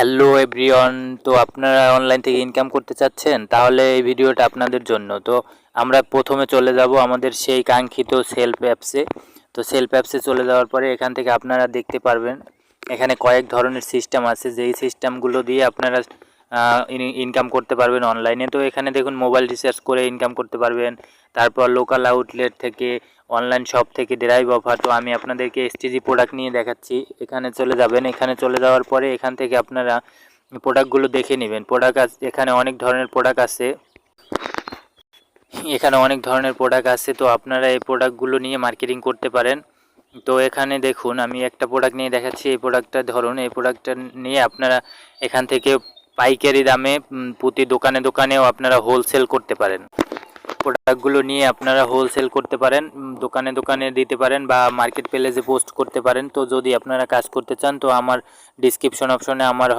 Hello everyone. তো আপনারা online থেকে ইনকাম করতে চাচ্ছেন, তাহলে এই ভিডিওটা আপনাদের জন্য। তো আমরা প্রথমে চলে যাব আমাদের সেই কাঙ্ক্ষিত সেলফ অ্যাপসে। তো সেলফ অ্যাপসে চলে যাওয়ার পরে এখান থেকে আপনারা দেখতে পারবেন এখানে কয়েক ধরনের সিস্টেম আছে, যেই সিস্টেমগুলো দিয়ে আপনারা ইনকাম করতে পারবেন অনলাইনে। তো এখানে দেখুন মোবাইল রিচার্জ করে ইনকাম করতে পারবেন, তারপর লোকাল আউটলেট থেকে, অনলাইন শপ থেকে, ড্রাইভ অফার। তো আমি আপনাদেরকে এসটিজি প্রোডাক্ট নিয়ে দেখাচ্ছি। এখানে চলে যাবেন, এখানে চলে যাওয়ার পরে এখান থেকে আপনারা প্রোডাক্টগুলো দেখে নেবেন। এখানে অনেক ধরনের প্রোডাক্ট আছে, তো আপনারা এই প্রোডাক্টগুলো নিয়ে মার্কেটিং করতে পারেন। তো এখানে দেখুন আমি একটা প্রোডাক্ট নিয়ে দেখাচ্ছি। এই প্রোডাক্টটা ধরুন, এই প্রোডাক্টটা নিয়ে আপনারা এখান থেকে পাইকারি দামে প্রতি দোকানে দোকানেও আপনারা হোলসেল করতে পারেন। প্রোডাক্টগুলো নিয়ে আপনারা হোলসেল করতে পারেন, দোকানে দোকানে দিতে পারেন বা মার্কেট প্লেসে পোস্ট করতে পারেন। তো যদি আপনারা কাজ করতে চান, তো আমার ডিসক্রিপশন অপশনে আমার